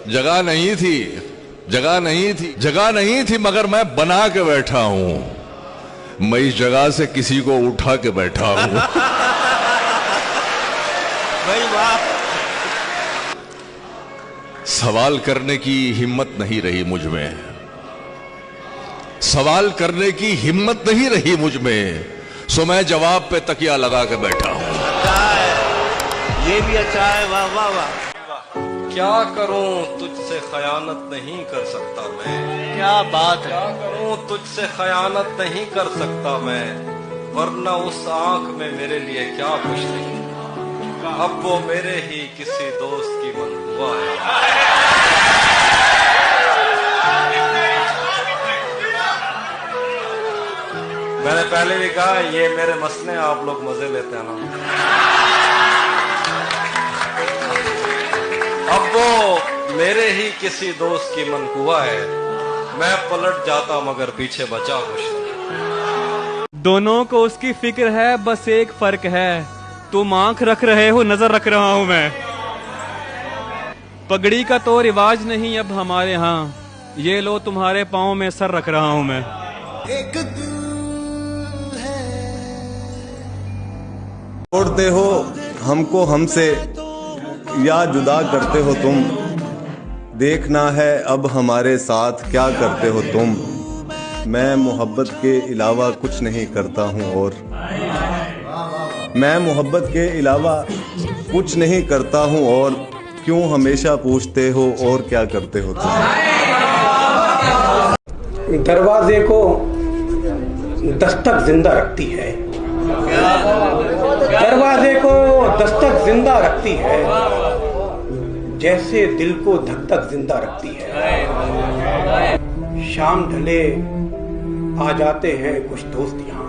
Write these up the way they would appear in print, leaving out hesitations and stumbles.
जगह नहीं थी, जगह नहीं थी, जगह नहीं थी, मगर मैं बना के बैठा हूं। मैं इस जगह से किसी को उठा के बैठा हूं। भाई वाह। सवाल करने की हिम्मत नहीं रही मुझ में, सवाल करने की हिम्मत नहीं रही मुझ में, सो मैं जवाब पे तकिया लगा के बैठा हूं। अच्छा है, ये भी अच्छा है। वाह वाह वाह। क्या करूं तुझसे खयानत नहीं कर सकता मैं। क्या बात है। क्या करूं तुझसे खयानत नहीं कर सकता मैं, वरना उस आंख में मेरे लिए क्या कुछ नहीं। अब वो मेरे ही किसी दोस्त की मनहुआ है। मैंने पहले भी कहा ये मेरे मसले, आप लोग मजे लेते हैं ना। अब वो मेरे ही किसी दोस्त की मनकुआ है, मैं पलट जाता मगर पीछे बचा कुछ नहीं। दोनों को उसकी फिक्र है, बस एक फर्क है, तुम आंख रख रहे हो, नजर रख रहा हूं मैं। पगड़ी का तो रिवाज नहीं अब हमारे यहाँ, ये लो तुम्हारे पाँव में सर रख रहा हूं मैं। एक दिल है। छोड़ते हो हमको हमसे या जुदा करते हो तुम, देखना है अब हमारे साथ क्या करते हो तुम। मैं मोहब्बत के अलावा कुछ नहीं करता हूँ, और मैं मोहब्बत के अलावा कुछ नहीं करता हूँ, और क्यों हमेशा पूछते हो और क्या करते हो तुम। दरवाजे को दस्तक जिंदा रखती है, दरवाजे को दस्तक जिंदा रखती है, जैसे दिल को धक धक जिंदा रखती है। शाम ढले आ जाते हैं कुछ दोस्त यहाँ,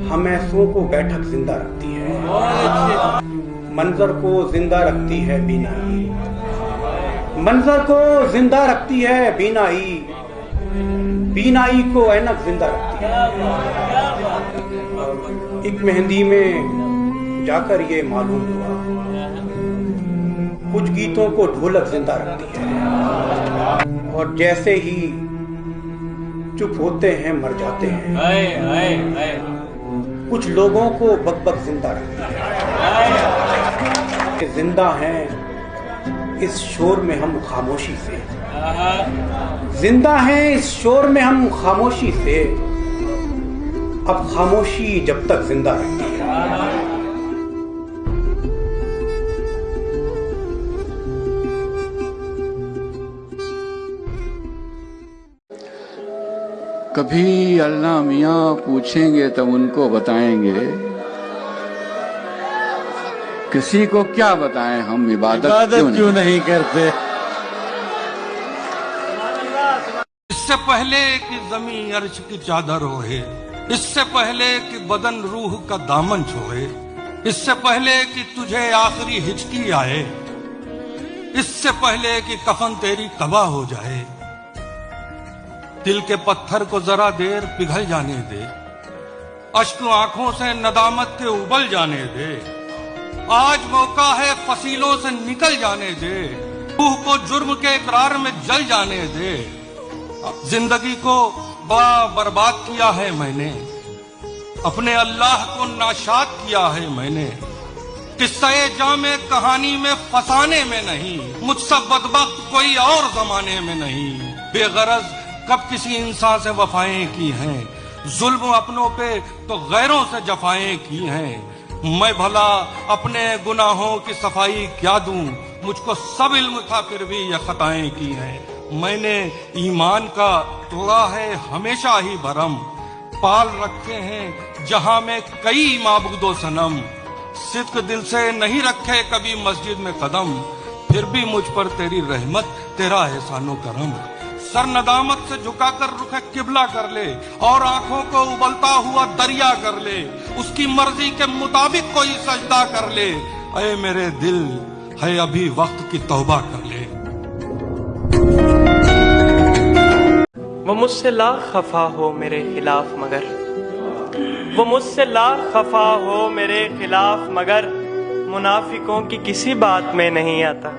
हम ऐसों को बैठक जिंदा रखती है। मंजर को जिंदा रखती है बीनाई, मंजर को जिंदा रखती है बीनाई, बीनाई को ऐनक जिंदा रखती है। एक मेहंदी में जाकर ये मालूम हुआ, कुछ गीतों को ढोलक जिंदा रखती है, और जैसे ही चुप होते हैं मर जाते हैं, कुछ लोगों को बकबक जिंदा रखती है। जिंदा हैं इस शोर में हम खामोशी से, जिंदा हैं इस शोर में हम खामोशी से, अब खामोशी जब तक जिंदा रहती है। कभी अल्लाह मियाँ पूछेंगे तब उनको बताएंगे, किसी को क्या बताएं हम इबादत क्यों नहीं करते। इससे पहले कि जमीन अर्श की चादर ओढ़े, इससे पहले कि बदन रूह का दामन छोड़े, इससे पहले कि तुझे आखिरी हिचकी आए, इससे पहले कि कफन तेरी तबाह हो जाए, दिल के पत्थर को जरा देर पिघल जाने दे, अश्क आंखों से नदामत के उबल जाने दे। आज मौका है फसीलों से निकल जाने दे, रूह को जुर्म के इकरार में जल जाने दे। जिंदगी को बड़ा बर्बाद किया है मैंने, अपने अल्लाह को नाशाद किया है मैंने, किस्से जामे कहानी में फसाने में नहीं, मुझसे बदबख्त कोई और जमाने में नहीं। बेगरज कब किसी इंसान से वफाएं की हैं, जुल्म अपनों पे तो गैरों से जफाएं की हैं। मैं भला अपने गुनाहों की सफाई क्या दूं, मुझको सब इल्म था फिर भी ये खताएं की हैं। मैंने ईमान का तोड़ा है हमेशा ही भरम, पाल रखे हैं जहां में कई माबूदो सनम, सिद्क दिल से नहीं रखे कभी मस्जिद में कदम, फिर भी मुझ पर तेरी रहमत तेरा एहसानो करम। सर नदामत से झुकाकर रुख किबला कर ले, और आंखों को उबलता हुआ दरिया कर ले, उसकी मर्जी के मुताबिक कोई सजदा कर ले। ऐ मेरे दिल है अभी वक्त की तौबा कर ले। वो मुझसे ला खफा हो मेरे खिलाफ मगर, वो मुझसे ला खफा हो मेरे खिलाफ मगर, मुनाफिकों की किसी बात में नहीं आता।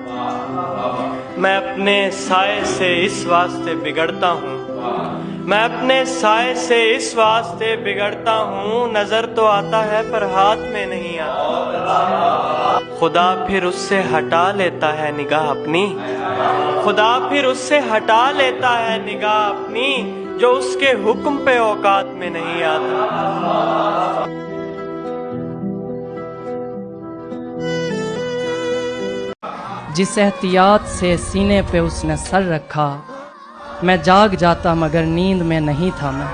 मैं अपने साए से इस वास्ते बिगड़ता हूँ, मैं अपने साए से इस वास्ते बिगड़ता हूँ, नजर तो आता है पर हाथ में नहीं आता। खुदा फिर उससे हटा लेता है निगाह अपनी, खुदा फिर उससे हटा लेता है निगाह अपनी, जो उसके हुक्म पे औकात में नहीं आता। जिस एहतियात से सीने पे उसने सर रखा, मैं जाग जाता मगर नींद में नहीं था मैं।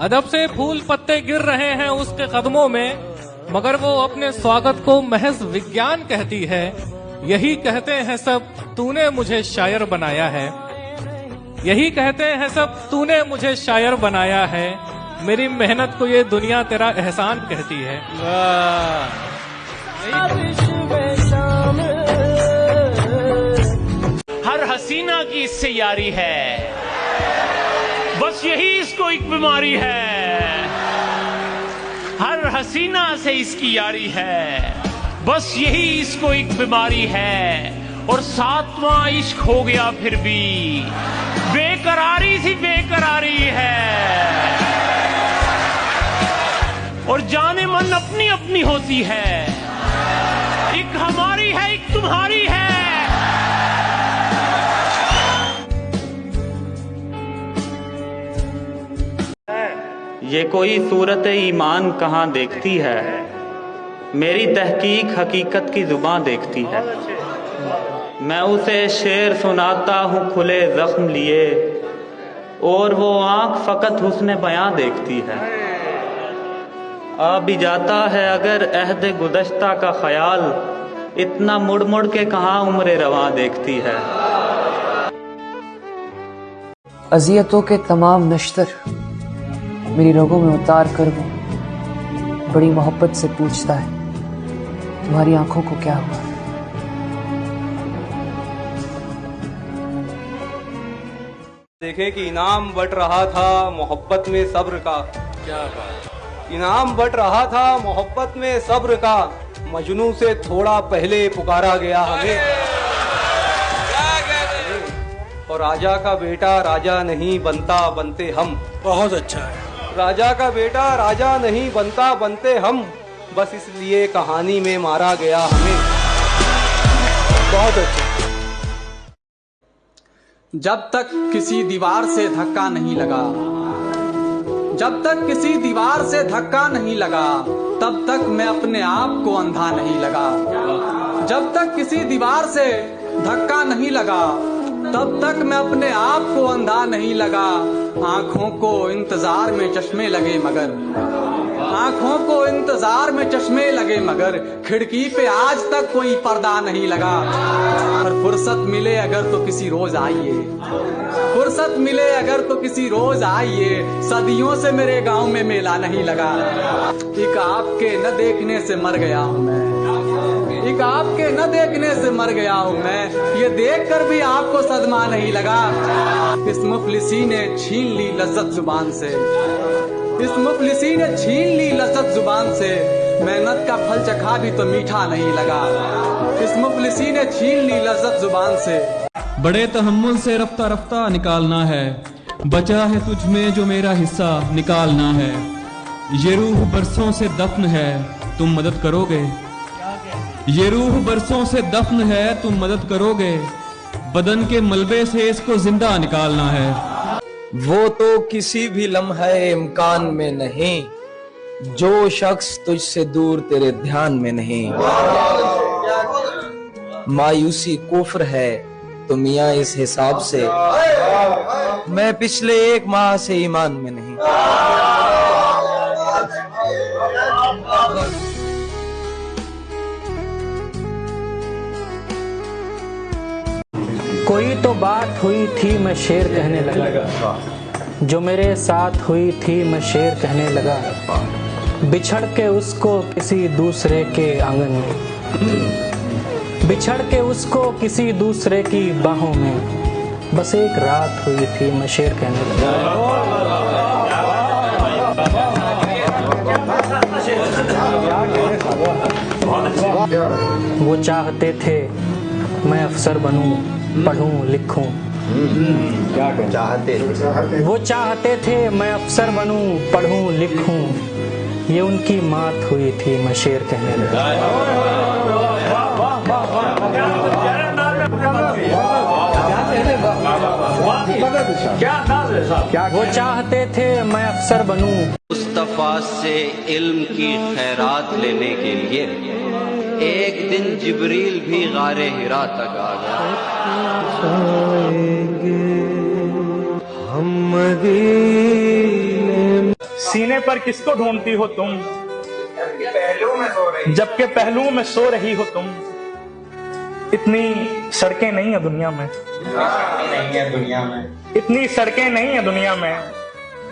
अदब से फूल पत्ते गिर रहे हैं उसके कदमों में, मगर वो अपने स्वागत को महज विज्ञान कहती है। यही कहते हैं सब तूने मुझे शायर बनाया है, यही कहते हैं सब तूने मुझे शायर बनाया है, मेरी मेहनत को ये दुनिया तेरा एहसान कहती है। हर हसीना की इससे यारी है, बस यही इसको एक बीमारी है। हर हसीना से इसकी यारी है, बस यही इसको एक बीमारी है। और सातवां इश्क हो गया फिर भी बेकरारी सी बेकरारी है। और जाने मन अपनी अपनी होती है, एक हमारी है एक तुम्हारी है। ये कोई सूरत ईमान कहाँ देखती है, मेरी तहकीक हकीकत की जुबान देखती है। मैं उसे शेर सुनाता हूँ खुले जख्म लिए, और वो आँख फकत हुस्न बयां देखती है। आ भी जाता है अगर अहद गुज़श्ता का ख्याल, इतना मुड़ मुड़ के कहाँ उम्र रवां देखती है। अज़ियतों के तमाम नश्तर मेरी रगों में उतार कर वो बड़ी मोहब्बत से पूछता है, तुम्हारी आंखों को क्या हुआ। देखें कि इनाम बट रहा था मोहब्बत में सब्र का। क्या बात। इनाम बट रहा था मोहब्बत में सब्र का, मजनू से थोड़ा पहले पुकारा गया हमें। और राजा का बेटा राजा नहीं बनता बनते हम। बहुत अच्छा है। राजा का बेटा राजा नहीं बनता बनते हम, बस इसलिए कहानी में मारा गया हमें। बहुत अच्छा। जब तक किसी दीवार से धक्का नहीं लगा, जब तक किसी दीवार से धक्का नहीं लगा, तब तक मैं अपने आप को अंधा नहीं लगा। जब तक किसी दीवार से धक्का नहीं लगा, तब तक मैं अपने आप को अंधा नहीं लगा। आंखों को इंतजार में चश्मे लगे मगर, आंखों को इंतजार में चश्मे लगे मगर, खिड़की पे आज तक कोई पर्दा नहीं लगा। और फुर्सत मिले अगर तो किसी रोज आइए, फुर्सत मिले अगर तो किसी रोज आइए, सदियों से मेरे गांव में मेला नहीं लगा। एक आपके न देखने से मर गया हूँ मैं, एक आपके न देखने से मर गया हूँ मैं, ये देख कर भी आपको सदमा नहीं लगा। इस मुफलिसी ने छीन ली लज्जत जुबान से, इस मुफलिसी ने छीन ली लज्जत जुबान से, मेहनत का फल चखा भी तो मीठा नहीं लगा। इस मुफलिसी ने छीन ली लज्जत जुबान से। बड़े तहम्मुल से रफ्ता रफ्ता निकालना है, बचा है तुझ में जो मेरा हिस्सा निकालना है। ये रूह बरसों से दफन है, तुम मदद करोगे। ये रूह बरसों से दफन है, तुम मदद करोगे। बदन के मलबे से इसको जिंदा निकालना है। वो तो किसी भी लम्हे इम्कान में नहीं, जो शख्स तुझसे दूर तेरे ध्यान में नहीं। मायूसी कुफ्र है तो मियाँ इस हिसाब से, मैं पिछले 1 माह से ईमान में नहीं। कोई तो बात हुई थी मैं शेर कहने लगा, जो मेरे साथ हुई थी मैं शेर कहने लगा। बिछड़ के उसको किसी दूसरे के आंगन में, बिछड़ के उसको किसी दूसरे की बाहों में बस एक रात हुई थी, मैं शेर कहने लगा। वो चाहते थे मैं अफसर बनूं, पढ़ूं लिखूं। वो चाहते थे मैं अफसर बनूं, पढ़ूं लिखूं। ये उनकी मात हुई थी, मैं शेर कहने लगा। वो चाहते थे मैं अफसर बनूं। मुस्तफा से इल्म की खैरात लेने के लिए एक दिन जिब्रील भी गारे हिरा तक आ गया। सीने पर किसको ढूंढती हो तुम, जबकि पहलू में सो रही हो तुम। इतनी सड़कें नहीं है दुनिया में, इतनी सड़कें नहीं है दुनिया में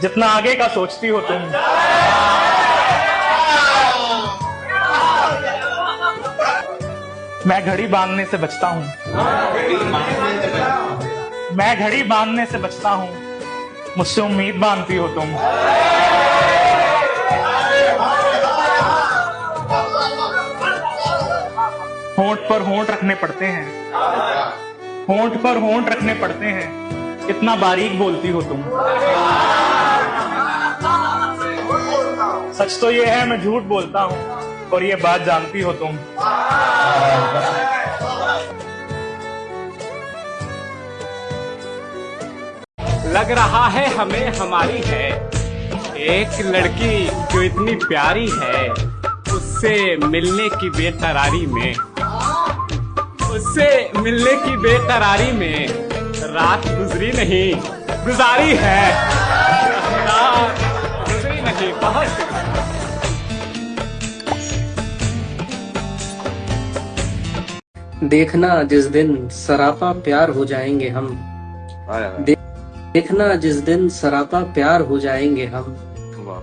जितना आगे का सोचती हो तुम। मैं घड़ी बांधने से बचता हूँ, मैं घड़ी बांधने से बचता हूँ, मुझसे उम्मीद बांधती हो तुम। होंठ पर होंठ रखने पड़ते हैं, होंठ पर होंठ रखने पड़ते हैं, इतना बारीक बोलती हो तुम। सच तो ये है मैं झूठ बोलता हूँ और ये बात जानती हो तुम। लग रहा है हमें हमारी है एक लड़की जो इतनी प्यारी है, उससे मिलने की बेकरारी में, उससे मिलने की बेकरारी में रात गुजरी नहीं, गुजारी है, रात गुजरी नहीं बहुत। देखना जिस दिन सरापा प्यार हो जाएंगे हम, देखना जिस दिन सरापा प्यार हो जाएंगे हम,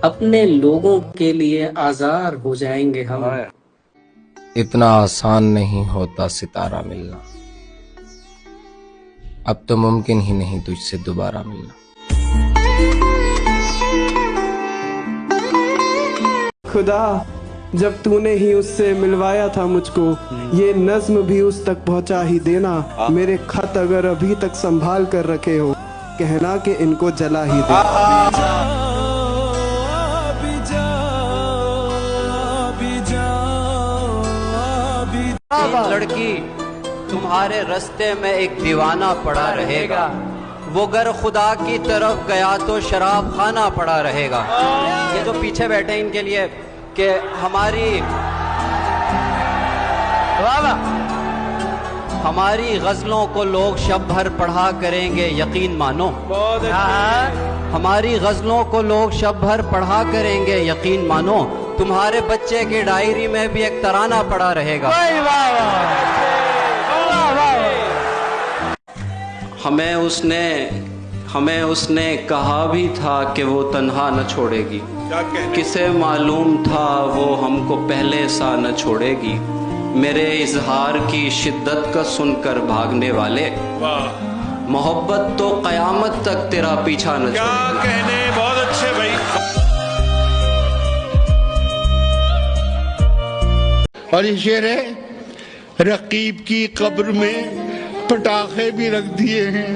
अपने लोगों के लिए आजार हो जाएंगे हम। इतना आसान नहीं होता सितारा मिलना, अब तो मुमकिन ही नहीं तुझसे दोबारा मिलना। खुदा जब तूने ही उससे मिलवाया था मुझको, ये नज्म भी उस तक पहुंचा ही देना। मेरे खत अगर अभी तक संभाल कर रखे हो, कहना कि इनको जला ही दे। लड़की तुम्हारे रास्ते में एक दीवाना पड़ा रहेगा, वो गर खुदा की तरफ गया तो शराब खाना पड़ा रहेगा। ये जो पीछे बैठे इनके लिए कि हमारी गजलों को लोग शब भर पढ़ा करेंगे, यकीन मानो। हमारी गजलों को लोग शब भर पढ़ा करेंगे, यकीन मानो। तुम्हारे बच्चे की डायरी में भी एक तराना पड़ा रहेगा। हमें उसने कहा भी था कि वो तन्हा न छोड़ेगी, किसे मालूम था वो हमको पहले सा न छोड़ेगी। मेरे इजहार की शिद्दत का सुनकर भागने वाले, मोहब्बत तो कयामत तक तेरा पीछा न क्या कहने, बहुत अच्छे भाई। और ये शेर है, रकीब की कब्र में पटाखे भी रख दिए हैं।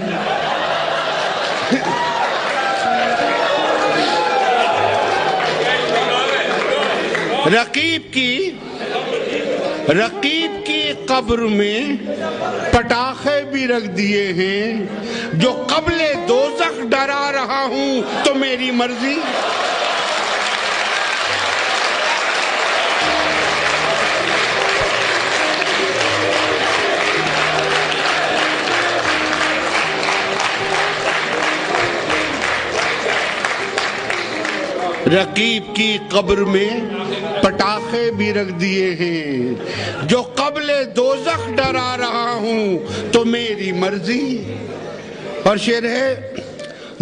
रकीब की कब्र में पटाखे भी रख दिए हैं, जो कब्ले दोज़ख डरा रहा हूं तो मेरी मर्जी। रकीब की कब्र में पटाखे भी रख दिए हैं, जो कब्ले दोज़ख डरा रहा हूं तो मेरी मर्जी। और शेर है,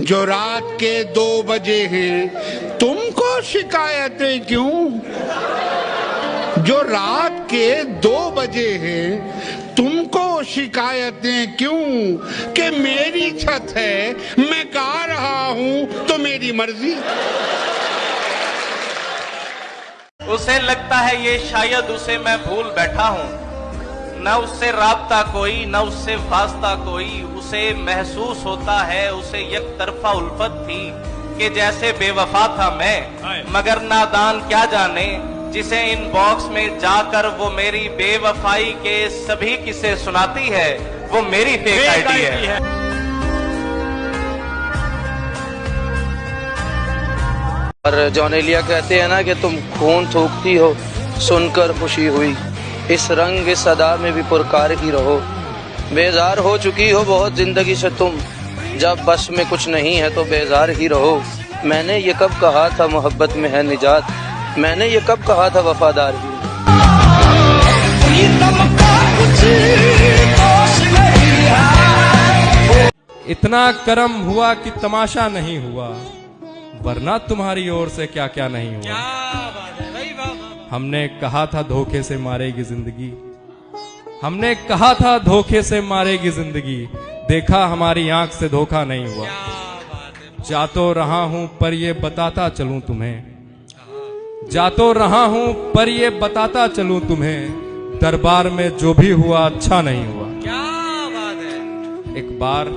जो रात के 2 बजे हैं तुमको शिकायतें क्यों, जो रात के 2 बजे हैं शिकायतें क्यों कि मेरी छत है, मैं गा रहा हूं तो मेरी मर्जी। उसे लगता है ये शायद उसे मैं भूल बैठा हूं, न उससे राब्ता कोई न उससे वास्ता कोई, उसे महसूस होता है उसे एक तरफा उल्फत थी कि जैसे बेवफा था मैं, मगर नादान क्या जाने जिसे इन बॉक्स में जाकर वो मेरी बेवफाई के सभी किस्से सुनाती है, वो मेरी फेक आईडी है। और जॉन एलिया कहते हैं ना कि तुम खून थूकती हो सुनकर खुशी हुई, इस रंग इस अदा में भी पुरकार ही रहो, बेजार हो चुकी हो बहुत जिंदगी से तुम, जब बस में कुछ नहीं है तो बेजार ही रहो। मैंने ये कब कहा था मोहब्बत में है निजात, मैंने ये कब कहा था वफादार ही। इतना करम हुआ कि तमाशा नहीं हुआ, वरना तुम्हारी ओर से क्या क्या नहीं हुआ। हमने कहा था धोखे से मारेगी जिंदगी, हमने कहा था धोखे से मारेगी जिंदगी, देखा हमारी आंख से धोखा नहीं हुआ। जा तो रहा हूं पर ये बताता चलूं तुम्हें, जा तो रहा हूं पर ये बताता चलूं तुम्हें, दरबार में जो भी हुआ अच्छा नहीं हुआ। क्या बात है। एक बार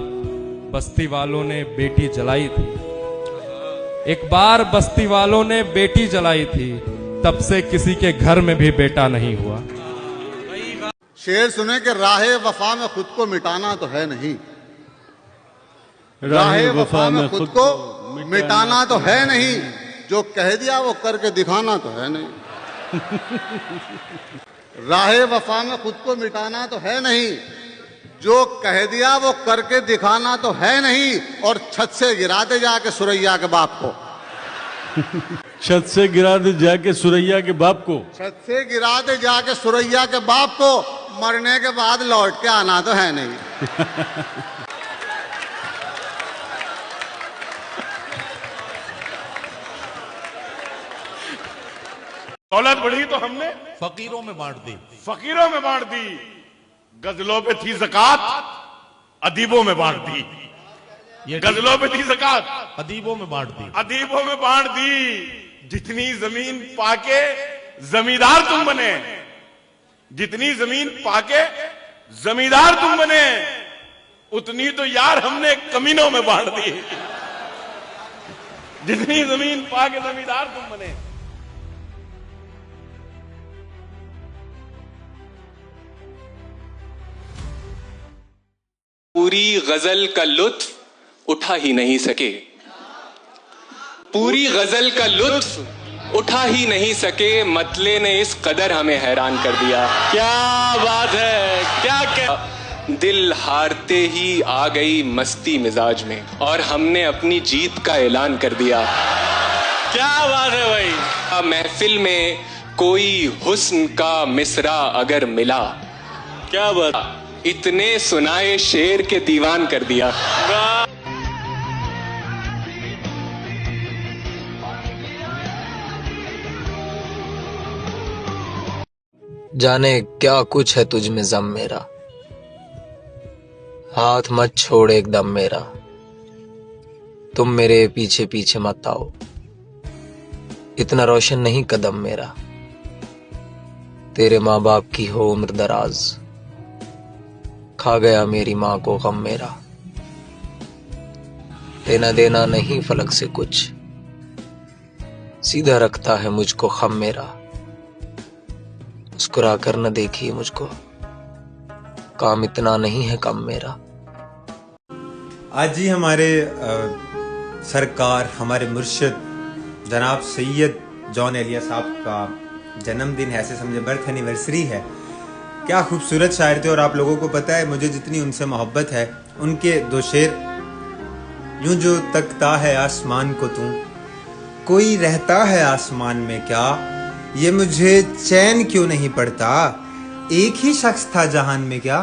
बस्ती वालों ने बेटी जलाई थी, एक बार बस्ती वालों ने बेटी जलाई थी, तब से किसी के घर में भी बेटा नहीं हुआ। शेर सुने कि राहे वफा में खुद को मिटाना तो है नहीं, राहे वफा में खुद को मिटाना तो है नहीं, जो कह दिया वो करके दिखाना तो है नहीं। राहे वफा में खुद को मिटाना तो है नहीं, जो कह दिया वो करके दिखाना तो है नहीं, और छत से गिरा दे जाके सुरैया के बाप को। छत से गिरा दे जाके सुरैया के बाप को, छत से गिरा दे जाके सुरैया के बाप को, मरने के बाद लौट के आना तो है नहीं। दौलत बढ़ी तो हमने फकीरों में बांट दी, फकीरों में बांट दी, गजलों पे थी ज़कात अदीबों में बांट दी, गजलों पे थी ज़कात अदीबों में बांट दी, अदीबों में बांट दी। जितनी जमीन पाके जमींदार तुम बने, जितनी जमीन पाके जमींदार तुम बने, उतनी तो यार हमने कमीनों में बांट दी। जितनी जमीन पाके जमींदार तुम बने। पूरी गजल का लुत्फ उठा ही नहीं सके, पूरी गजल का लुत्फ उठा ही नहीं सके, मतले ने इस कदर हमें हैरान कर दिया। क्या बात है, क्या दिल हारते ही आ गई मस्ती मिजाज में, और हमने अपनी जीत का ऐलान कर दिया। क्या बात है भाई। महफिल में कोई हुस्न का मिसरा अगर मिला, क्या बात, इतने सुनाए शेर के दीवान कर दिया। जाने क्या कुछ है तुझ में ज़म मेरा, हाथ मत छोड़ एकदम मेरा, तुम मेरे पीछे पीछे मत आओ, इतना रोशन नहीं कदम मेरा, तेरे माँ बाप की हो उम्र दराज, खा गया मेरी माँ को गम मेरा, लेना देना नहीं फलक से कुछ, सीधा रखता है मुझको खम मेरा, मुस्कुरा कर न देखिए मुझको, काम इतना नहीं है कम मेरा। आज ही हमारे सरकार, हमारे मुर्शिद जनाब सैयद जॉन एलिया साहब का जन्मदिन है, ऐसे समझे बर्थ एनिवर्सरी है। क्या खूबसूरत शायर थे, और आप लोगों को पता है मुझे जितनी उनसे मोहब्बत है। उनके दो शेर, यूं जो तकता है आसमान को तू, कोई रहता है आसमान में क्या, ये मुझे चैन क्यों नहीं पड़ता, एक ही शख्स था जहान में क्या।